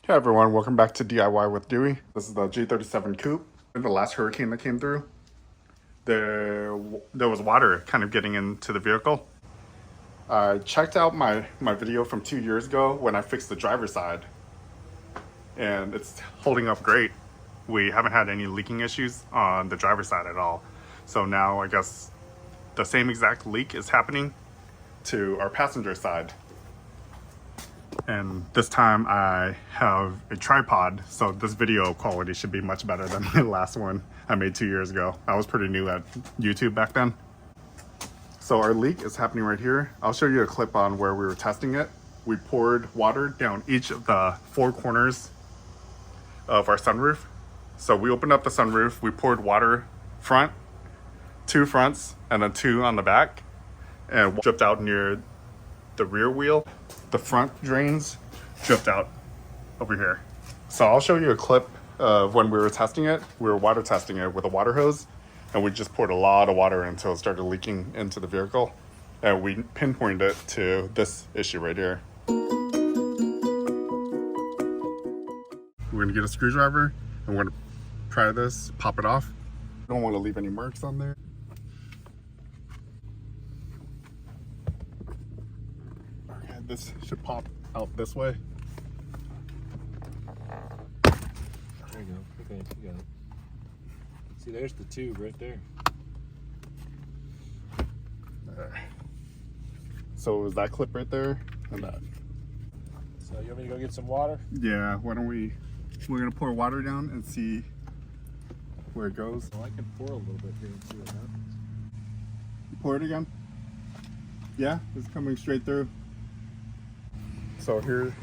Hey everyone, welcome back to DIY with Dewey. This is the G37 coupe. In the last hurricane that came through, there was water kind of getting into the vehicle. I checked out my video from 2 years ago when I fixed the driver's side, and it's holding up great. We haven't had any leaking issues on the driver's side at all. So now I guess the same exact leak is happening to our passenger side. And this time I have a tripod, so this video quality should be much better than my last one I made 2 years ago. I was pretty new at YouTube back then. So our leak is happening right here. I'll show you a clip on where we were testing it. We poured water down each of the 4 corners of our sunroof. So we opened up the sunroof, we poured water front, 2 fronts, and then 2 on the back, and dripped out near the rear wheel. The front drains dripped out over here. So I'll show you a clip of when we were testing it. We were water testing it with a water hose, and we just poured a lot of water until it started leaking into the vehicle. And we pinpointed it to this issue right here. We're gonna get a screwdriver and we're gonna pry this, pop it off. Don't want to leave any marks on there. This should pop out this way. There you go. Okay, you got it. See, there's the tube right there. There. So it was that clip right there and that. So you want me to go get some water? Yeah, why don't we're gonna pour water down and see where it goes. Well, I can pour a little bit here and see what happens. Pour it again. Yeah, it's coming straight through. So here,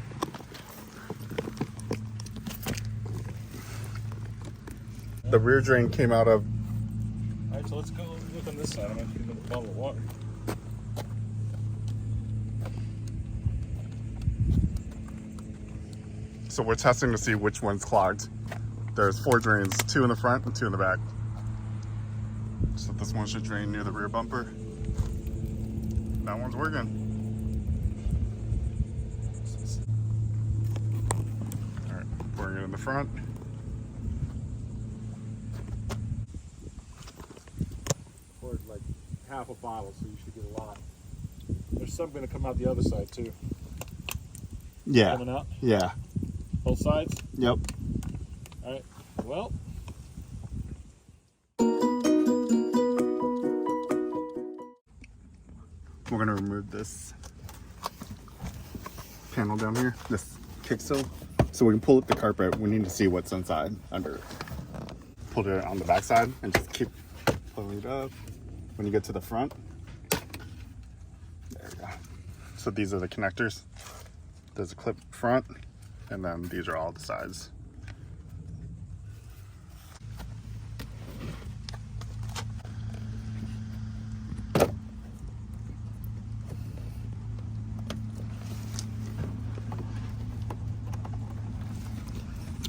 the rear drain came out of. All right, so let's go look on this side. I'm going to get another bottle of water. So we're testing to see which one's clogged. There's 4 drains, 2 in the front and 2 in the back. So this one should drain near the rear bumper. That one's working. Pouring it in the front. Poured like half a bottle, so you should get a lot. There's some going to come out the other side too. Yeah. Coming out? Yeah. Both sides? Yep. All right. Well. We're going to remove this panel down here, this kickstone. So we can pull up the carpet. We need to see what's inside under it. Pull it on the back side and just keep pulling it up. When you get to the front, there we go. So these are the connectors. There's a clip front, and then these are all the sides.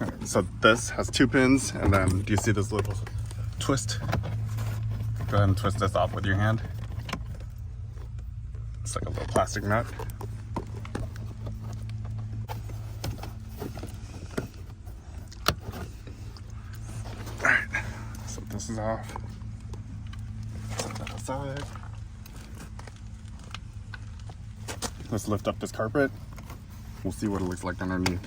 Alright, so this has 2 pins, and then do you see this little twist? Go ahead and twist this off with your hand. It's like a little plastic nut. Alright, so this is off. Set that aside. Let's lift up this carpet. We'll see what it looks like underneath.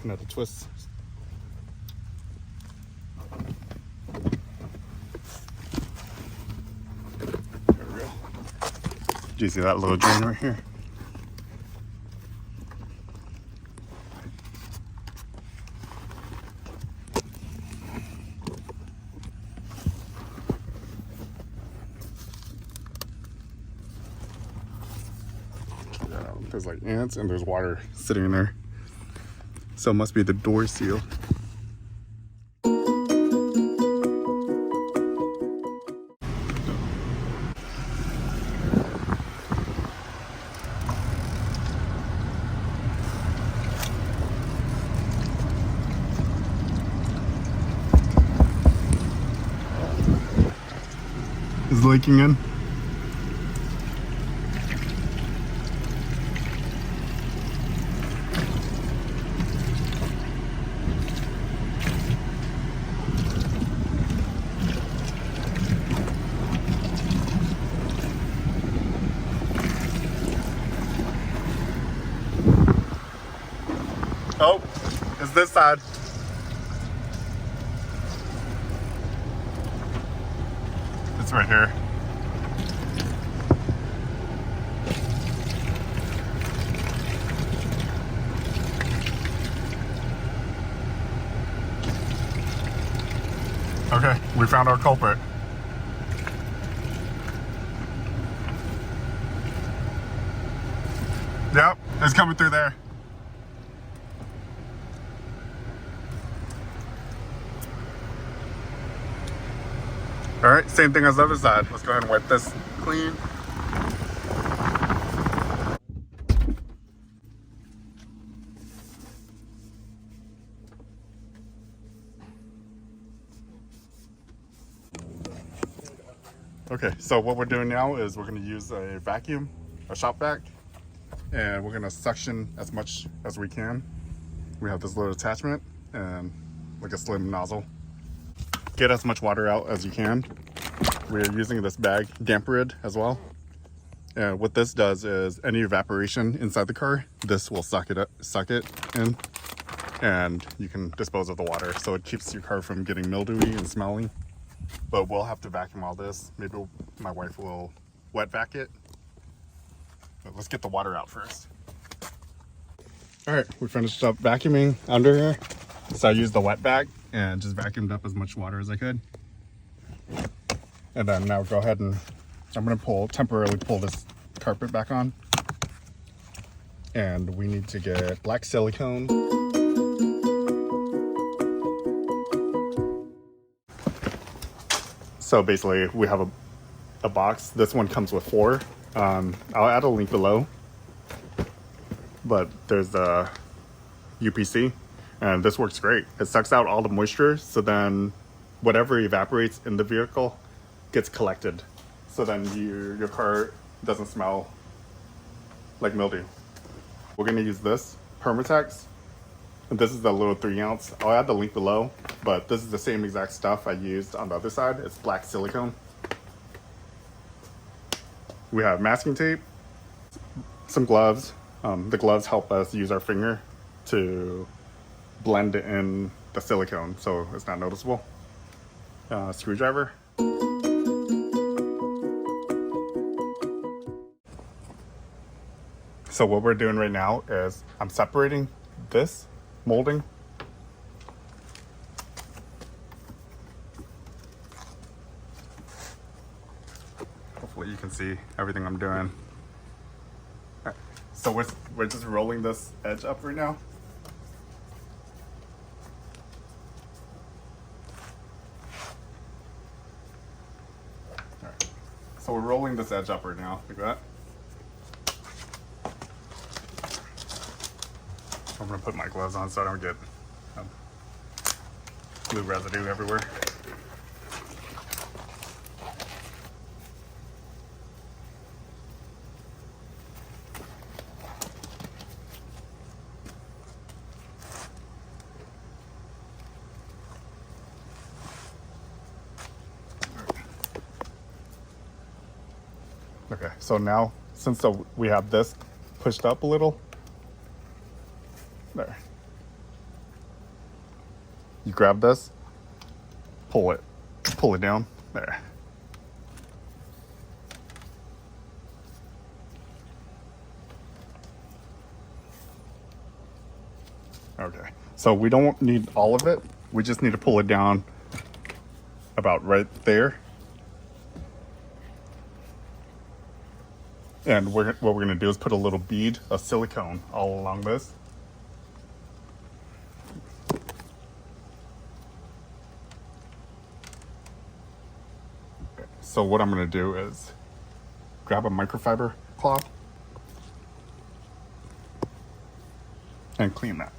Another twist. There we go. Do you see that little drain right here? Yeah, there's like ants and there's water sitting in there. So it must be the door seal. is leaking in. Oh, it's this side. It's right here. Okay, we found our culprit. Yep, it's coming through there. All right, same thing as the other side. Let's go ahead and wipe this clean. Okay, so what we're doing now is we're going to use a vacuum, a shop vac, and we're going to suction as much as we can. We have this little attachment and like a slim nozzle. Get as much water out as you can. We're using this bag, Damperid, as well. And what this does is any evaporation inside the car, this will suck it in, and you can dispose of the water. So it keeps your car from getting mildewy and smelly. But we'll have to vacuum all this. Maybe my wife will wet vac it. But let's get the water out first. All right, we finished up vacuuming under here. So I used the wet vac and just vacuumed up as much water as I could. And then now go ahead and I'm gonna temporarily pull this carpet back on. And we need to get black silicone. So basically we have a box. This one comes with 4. I'll add a link below. But there's the UPC. And this works great. It sucks out all the moisture, so then whatever evaporates in the vehicle gets collected. So then your car doesn't smell like mildew. We're gonna use this, Permatex. And this is the little 3-ounce. I'll add the link below, but this is the same exact stuff I used on the other side. It's black silicone. We have masking tape, some gloves. The gloves help us use our finger to blend in the silicone so it's not noticeable. Screwdriver. So what we're doing right now is I'm separating this molding. Hopefully you can see everything I'm doing. All right. So we're just rolling this edge up right now. So we're rolling this edge up right now, like that. I'm gonna put my gloves on so I don't get glue residue everywhere. Okay, so now since we have this pushed up a little, there. You grab this, pull it down, there. Okay, so we don't need all of it. We just need to pull it down about right there. And what we're gonna do is put a little bead of silicone all along this. So what I'm gonna do is grab a microfiber cloth and clean that.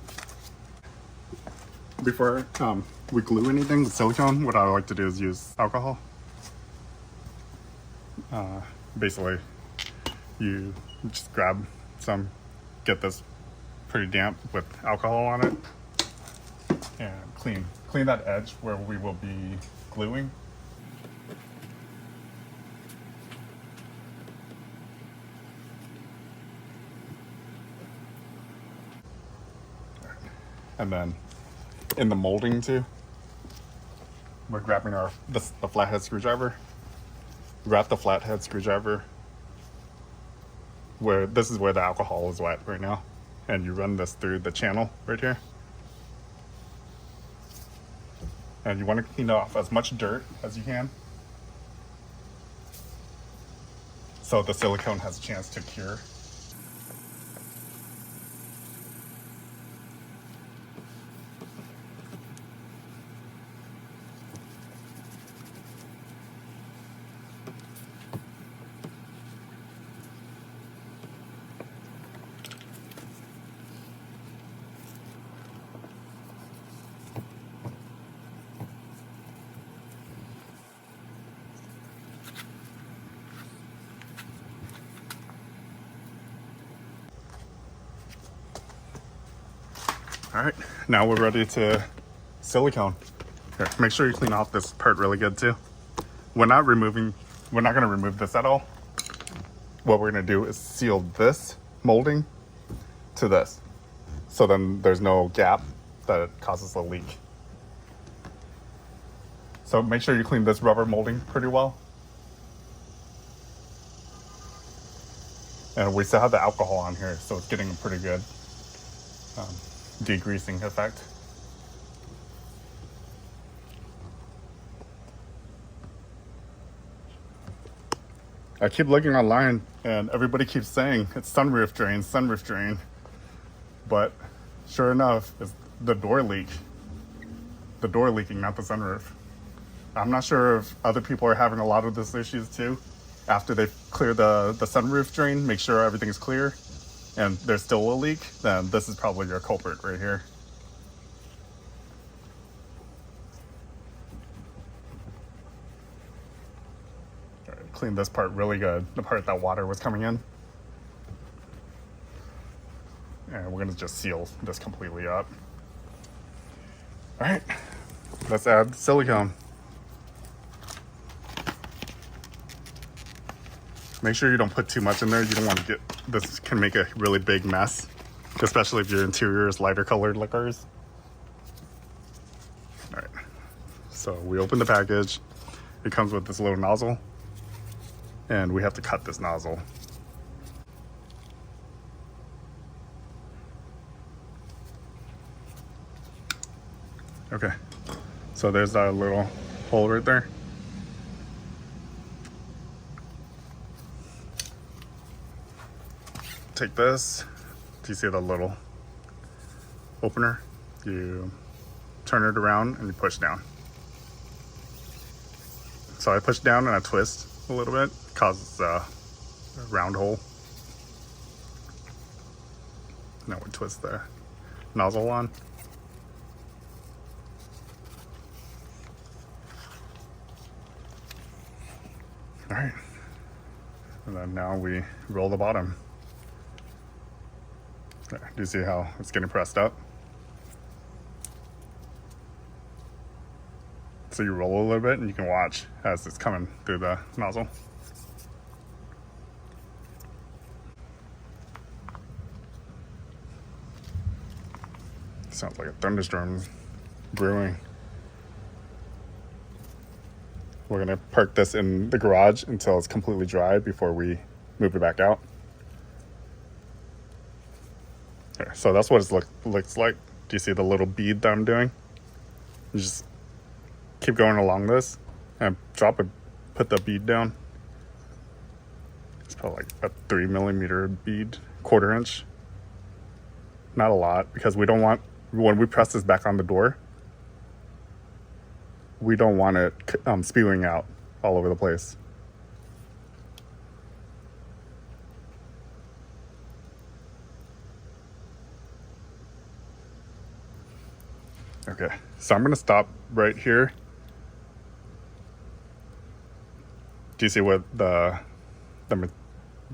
Before we glue anything with silicone, what I like to do is use alcohol. Basically, you just grab some, get this pretty damp with alcohol on it, and clean that edge where we will be gluing. And then in the molding too, we're grabbing the flathead screwdriver. Grab the flathead screwdriver where this is where the alcohol is wet right now, and you run this through the channel right here. And you want to clean off as much dirt as you can so the silicone has a chance to cure. All right, now we're ready to silicone. Here, make sure you clean off this part really good too. We're not gonna remove this at all. What we're gonna do is seal this molding to this. So then there's no gap that causes a leak. So make sure you clean this rubber molding pretty well. And we still have the alcohol on here, so it's getting a pretty good degreasing effect. I keep looking online and everybody keeps saying it's sunroof drain. But sure enough, it's the door leak. The door leaking, not the sunroof. I'm not sure if other people are having a lot of these issues too. After they clear the sunroof drain, make sure everything's clear, and there's still a leak, then this is probably your culprit right here. All right, clean this part really good, the part that water was coming in. And we're gonna just seal this completely up. All right, let's add silicone. Make sure you don't put too much in there. You don't want to this can make a really big mess, especially if your interior is lighter colored like ours. All right, so we open the package. It comes with this little nozzle, and we have to cut this nozzle. Okay, so there's our little hole right there. Take this, do you see the little opener? You turn it around and you push down. So I push down and I twist a little bit, causes a round hole. Now we twist the nozzle on. All right, and then now we roll the bottom. There, do you see how it's getting pressed up? So you roll a little bit and you can watch as it's coming through the nozzle. Sounds like a thunderstorm brewing. We're gonna park this in the garage until it's completely dry before we move it back out. Okay, so that's what it looks like. Do you see the little bead that I'm doing? You just keep going along this and drop it, put the bead down. It's probably like a 3 millimeter bead, 1/4 inch. Not a lot, because we don't want, when we press this back on the door, we don't want it spewing out all over the place. Okay, so I'm gonna stop right here Do you see what the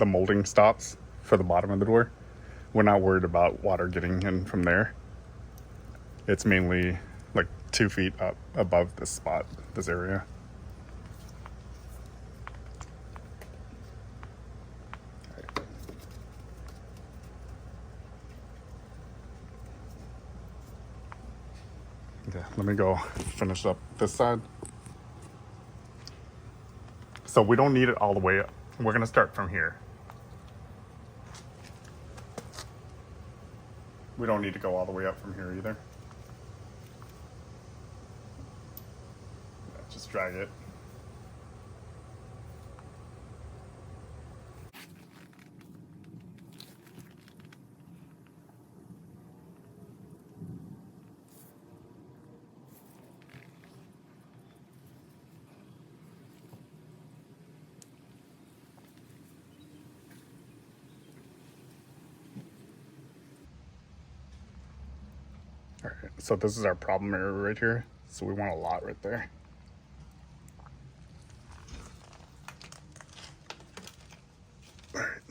molding stops for the bottom of the door? We're not worried about water getting in from there. It's mainly like 2 feet up above this spot, this area. Okay, let me go finish up this side. So we don't need it all the way up. We're gonna start from here. We don't need to go all the way up from here either. Just drag it. All right, so this is our problem area right here. So we want a lot right there. All right.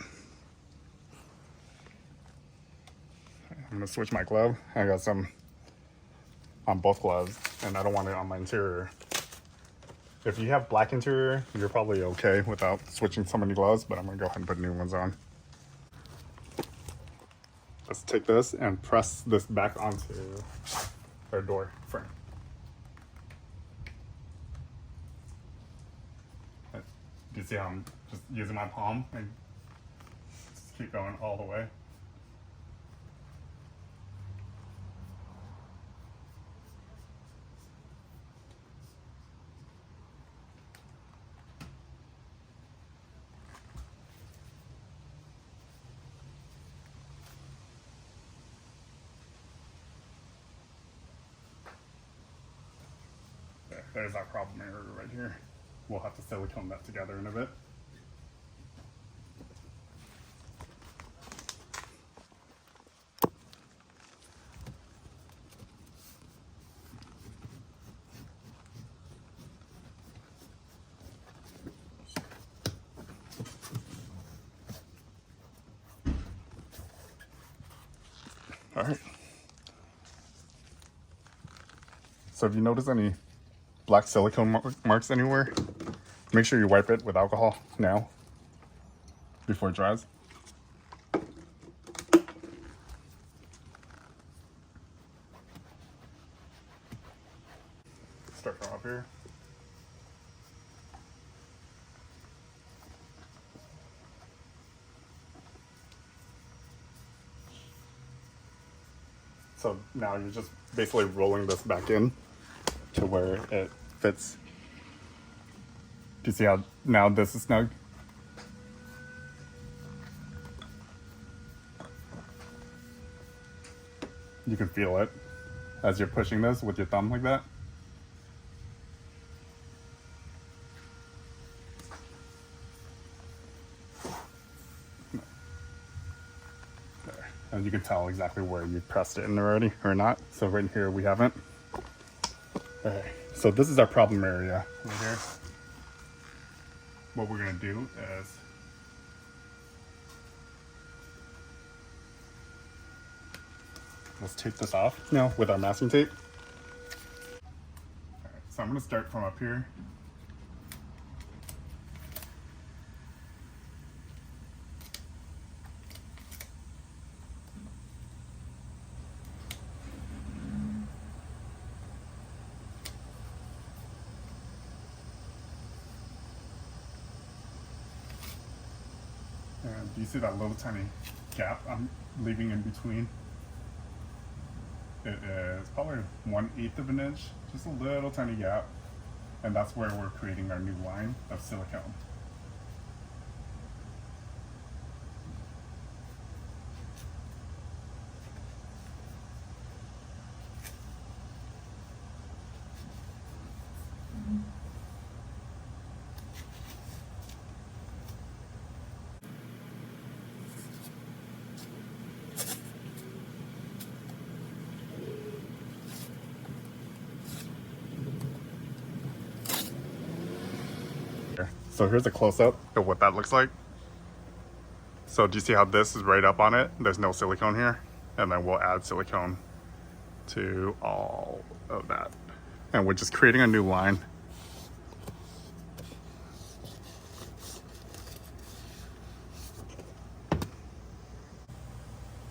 I'm gonna switch my glove. I got some on both gloves, and I don't want it on my interior. If you have black interior, you're probably okay without switching so many gloves, but I'm gonna go ahead and put new ones on. Let's take this and press this back onto our door frame. Do you see how I'm just using my palm and just keep going all the way? There's our problem area right here. We'll have to silicone that together in a bit. All right. So if you notice any black silicone marks anywhere, make sure you wipe it with alcohol now before it dries. Start from up here. So now you're just basically rolling this back in to where it fits. Do you see how now this is snug? You can feel it as you're pushing this with your thumb like that. There. And you can tell exactly where you pressed it in already or not. So right here we haven't. Okay, so this is our problem area right here. What we're gonna do is let's take this off now with our masking tape. All right, so I'm gonna start from up here. And do you see that little tiny gap I'm leaving in between? It is probably 1/8 of an inch, just a little tiny gap. And that's where we're creating our new line of silicone. So here's a close-up of what that looks like. So do you see how this is right up on it? There's no silicone here. And then we'll add silicone to all of that. And we're just creating a new line.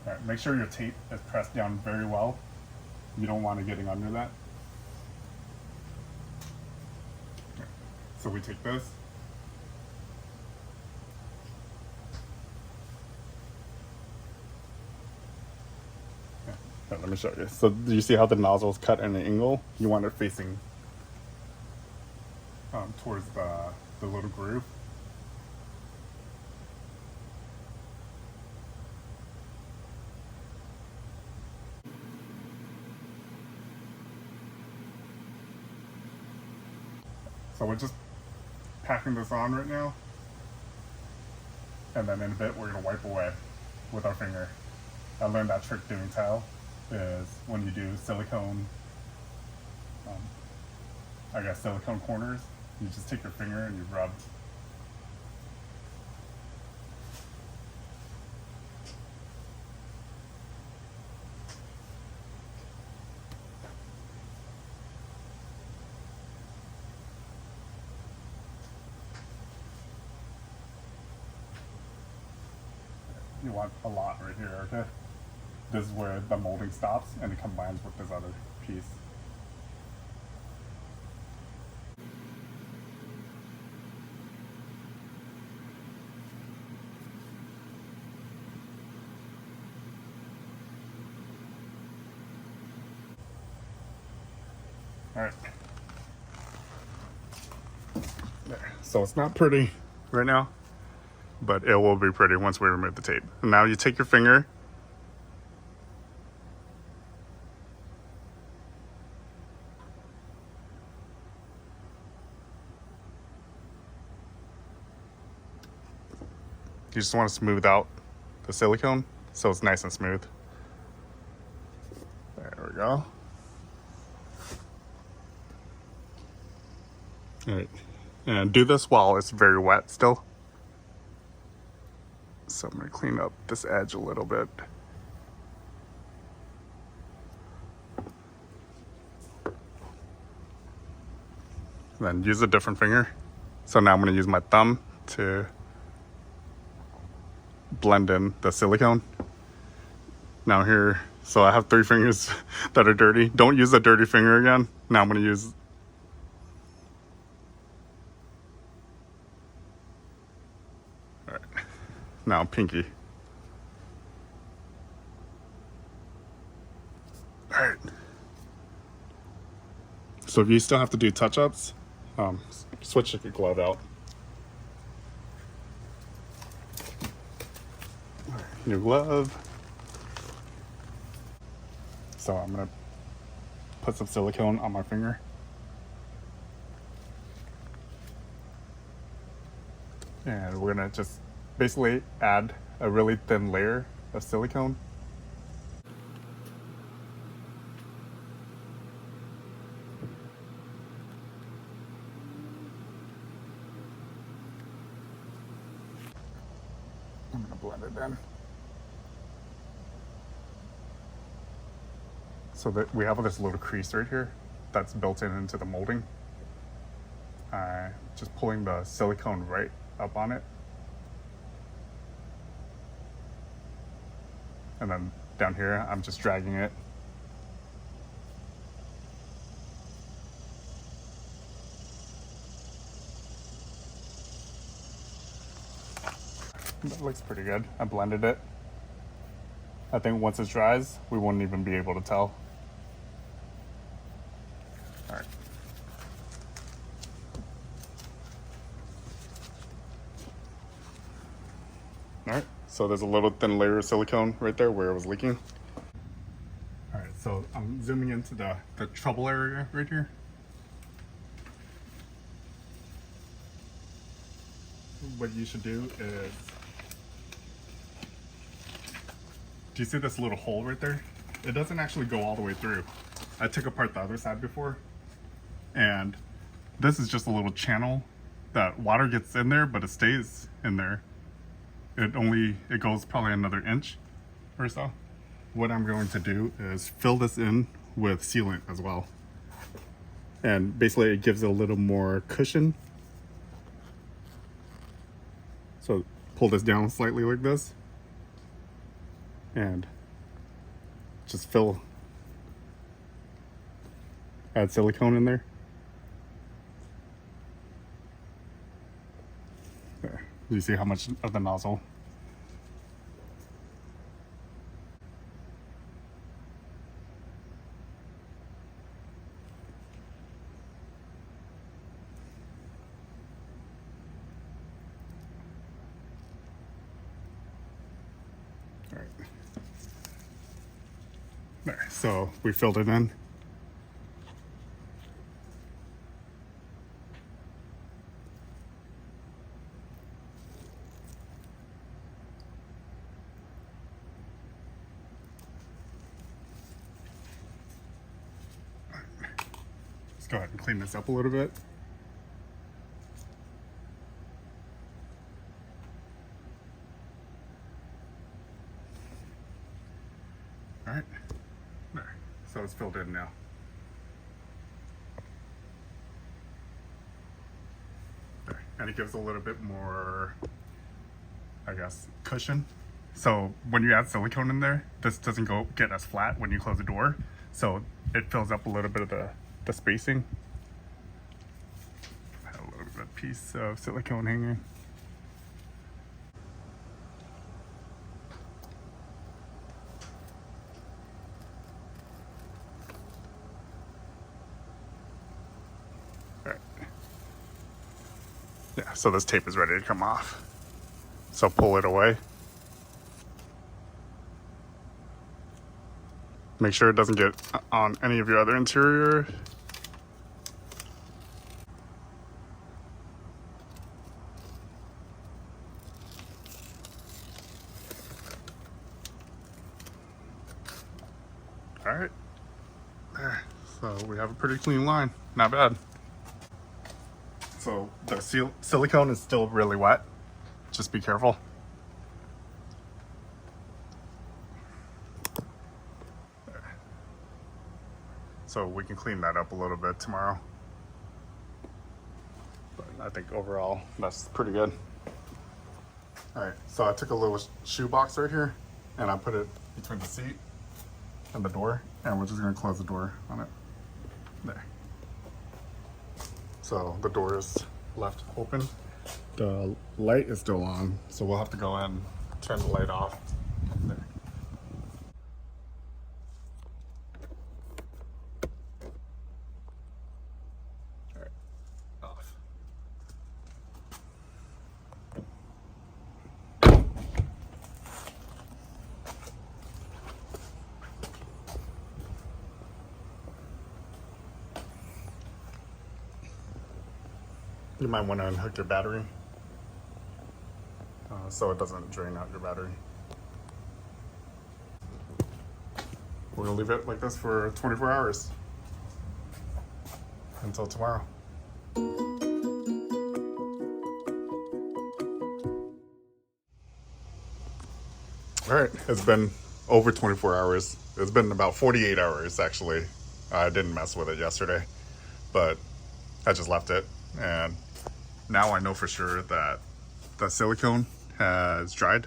All right, make sure your tape is pressed down very well. You don't want it getting under that. So we take this. Let me show you. So do you see how the nozzle is cut at an angle? You want it facing towards the little groove. So we're just packing this on right now. And then in a bit, we're gonna wipe away with our finger. I learned that trick doing tile is when you do silicone, silicone corners, you just take your finger and you rub. You want a lot right here, okay? This is where the molding stops and it combines with this other piece. All right. There. So it's not pretty right now, but it will be pretty once we remove the tape. And now you take your finger . You just want to smooth out the silicone so it's nice and smooth. There we go. All right, and do this while it's very wet still. So I'm gonna clean up this edge a little bit. Then use a different finger. So now I'm gonna use my thumb to blend in the silicone. Now here, so I have 3 fingers that are dirty. Don't use a dirty finger again. Now I'm gonna use now pinky. All right. So if you still have to do touch-ups, switch your glove out. All right, new glove. So I'm gonna put some silicone on my finger. And we're gonna just basically add a really thin layer of silicone. I'm gonna blend it in. So that we have this little crease right here that's built into the molding. Just pulling the silicone right up on it. And then down here, I'm just dragging it. That looks pretty good. I blended it. I think once it dries, we won't even be able to tell. All right. All right, so there's a little thin layer of silicone right there where it was leaking. All right, so I'm zooming into the trouble area right here. What you should do is, do you see this little hole right there? It doesn't actually go all the way through. I took apart the other side before, and this is just a little channel that water gets in there, but it stays in there. It goes probably another inch or so. What I'm going to do is fill this in with sealant as well. And basically it gives it a little more cushion. So pull this down slightly like this. And just add silicone in there. There. You see how much of the nozzle? All right. There, so we filled it in. Let's go ahead and clean this up a little bit. All right, there. So it's filled in now. There. And it gives a little bit more, I guess, cushion. So when you add silicone in there, this doesn't get as flat when you close the door. So it fills up a little bit of the spacing. A little bit of piece of silicone hanging. Yeah, so this tape is ready to come off. So pull it away. Make sure it doesn't get on any of your other interior. All right, there. So we have a pretty clean line, not bad. So the silicone is still really wet. Just be careful. There. So we can clean that up a little bit tomorrow. But I think overall, that's pretty good. All right, so I took a little shoe box right here and I put it between the seat and the door, and we're just gonna close the door on it. There. So the door is left open. The light is still on, so we'll have to go ahead and turn the light off. There. All right, off. You might want to unhook your battery so it doesn't drain out your battery. We're gonna leave it like this for 24 hours until tomorrow. All right, it's been over 24 hours. It's been about 48 hours actually. I didn't mess with it yesterday, but I just left it, and now I know for sure that the silicone has dried.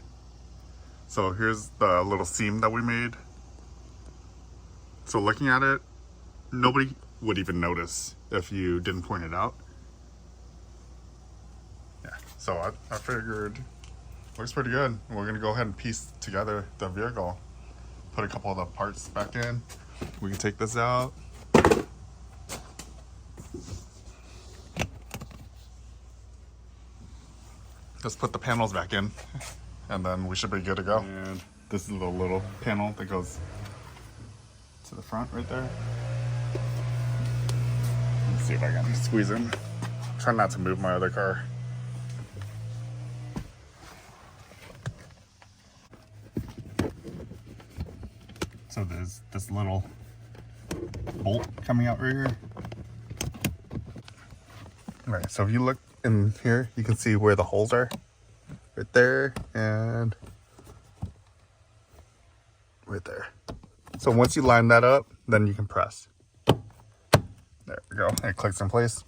So here's the little seam that we made. So looking at it, nobody would even notice if you didn't point it out. Yeah, so I figured looks pretty good. We're gonna go ahead and piece together the vehicle. Put a couple of the parts back in. We can take this out. Just put the panels back in, and then we should be good to go. And this is the little panel that goes to the front right there. Let's see if I can squeeze in. Try not to move my other car. So there's this little bolt coming out right here. All right, so if you look in here, you can see where the holes are. Right there and right there. So once you line that up, then you can press. There we go. It clicks in place.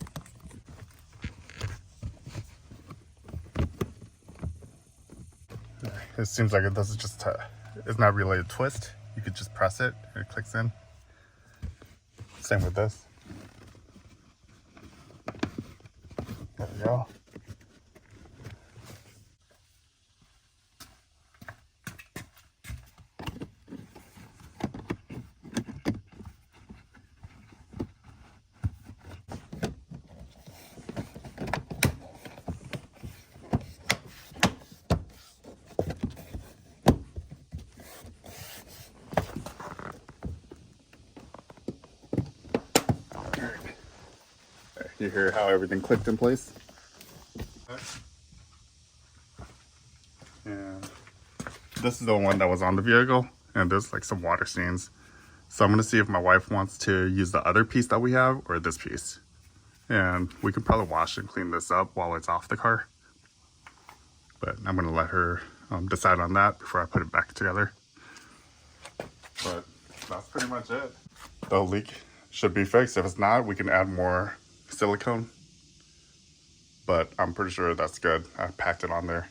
It seems like it doesn't just, it's not really a twist. You could just press it and it clicks in. Same with this. There we go. You hear how everything clicked in place? And this is the one that was on the vehicle, and there's like some water stains. So I'm gonna see if my wife wants to use the other piece that we have or this piece. And we could probably wash and clean this up while it's off the car. But I'm gonna let her decide on that before I put it back together. But that's pretty much it. The leak should be fixed. If it's not, we can add more silicone. But I'm pretty sure that's good. I packed it on there.